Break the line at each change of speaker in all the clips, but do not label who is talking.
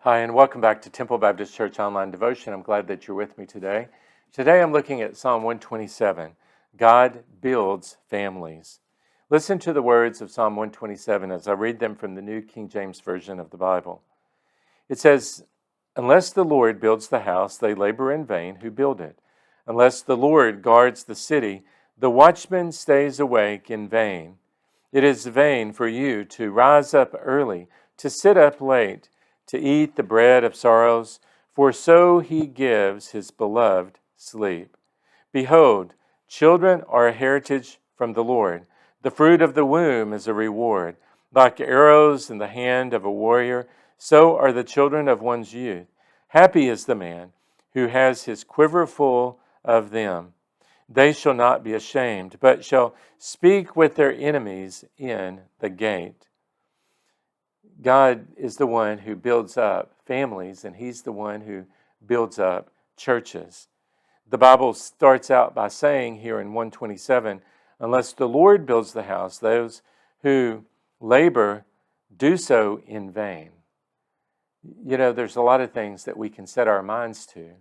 Hi, and welcome back to Temple Baptist Church Online Devotion. I'm glad that you're with me today. Today I'm looking at Psalm 127, God Builds Families. Listen to the words of Psalm 127 as I read them from the New King James Version of the Bible. It says, "Unless the Lord builds the house, they labor in vain who build it. Unless the Lord guards the city, the watchman stays awake in vain. It is vain for you to rise up early, to sit up late, to eat the bread of sorrows, for so he gives his beloved sleep. Behold, children are a heritage from the Lord. The fruit of the womb is a reward. Like arrows in the hand of a warrior, so are the children of one's youth. Happy is the man who has his quiver full of them. They shall not be ashamed, but shall speak with their enemies in the gate." God is the one who builds up families, and He's the one who builds up churches. The Bible starts out by saying here in 127, "Unless the Lord builds the house, those who labor do so in vain." You know, there's a lot of things that we can set our minds to.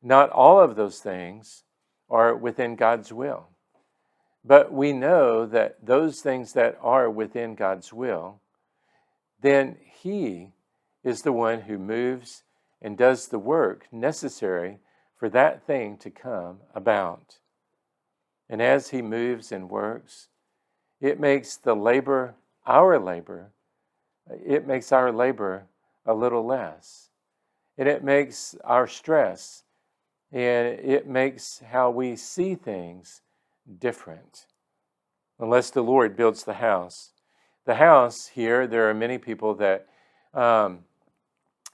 Not all of those things are within God's will. But we know that those things that are within God's will, then He is the one who moves and does the work necessary for that thing to come about. And as He moves and works, it makes our labor a little less. And it makes our stress, and it makes how we see things different. Unless the Lord builds the house. The house here, there are many people that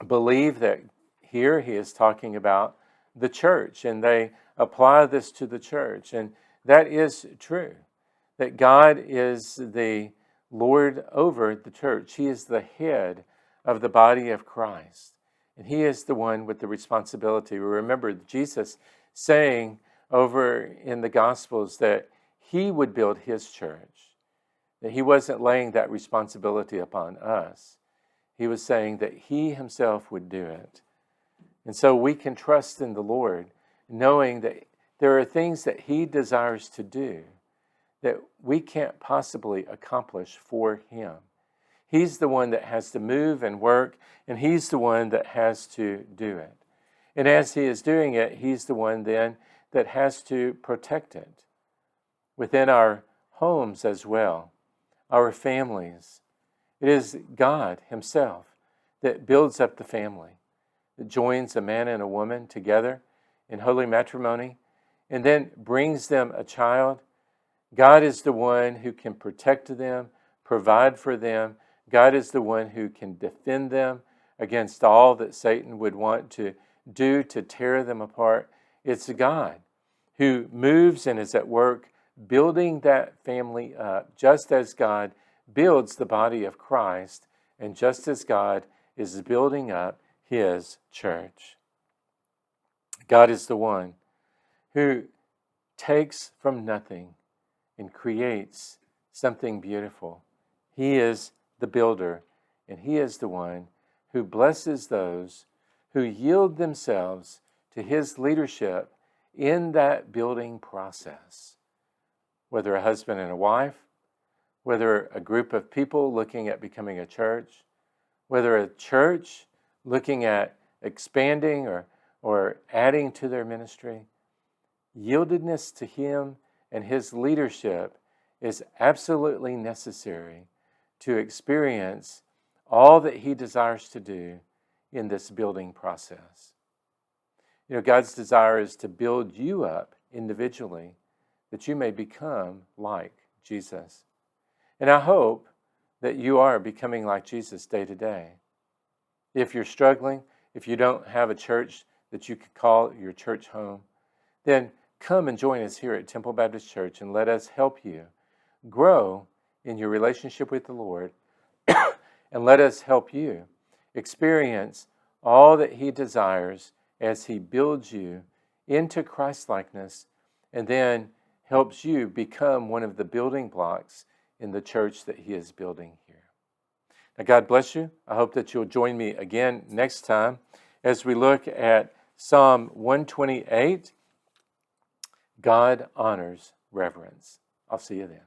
believe that here He is talking about the church, and they apply this to the church. And that is true, that God is the Lord over the church. He is the head of the body of Christ, and He is the one with the responsibility. We remember Jesus saying over in the Gospels that He would build His church, that He wasn't laying that responsibility upon us. He was saying that He Himself would do it. And so we can trust in the Lord, knowing that there are things that He desires to do that we can't possibly accomplish for Him. He's the one that has to move and work, and He's the one that has to do it. And as He is doing it, He's the one then that has to protect it within our homes as well, our families. It is God Himself that builds up the family, that joins a man and a woman together in holy matrimony, and then brings them a child. God is the one who can protect them, provide for them. God is the one who can defend them against all that Satan would want to do to tear them apart. It's God who moves and is at work building that family up, just as God builds the body of Christ, and just as God is building up His church. God is the one who takes from nothing and creates something beautiful. He is the builder, and He is the one who blesses those who yield themselves to His leadership in that building process. Whether a husband and a wife, whether a group of people looking at becoming a church, whether a church looking at expanding or adding to their ministry, yieldedness to Him and His leadership is absolutely necessary to experience all that He desires to do in this building process. You know, God's desire is to build you up individually, that you may become like Jesus. And I hope that you are becoming like Jesus day to day. If you're struggling, if you don't have a church that you could call your church home, then come and join us here at Temple Baptist Church, and let us help you grow in your relationship with the Lord, and let us help you experience all that He desires as He builds you into Christ-likeness, and then helps you become one of the building blocks in the church that He is building here. Now, God bless you. I hope that you'll join me again next time as we look at Psalm 128. God honors reverence. I'll see you then.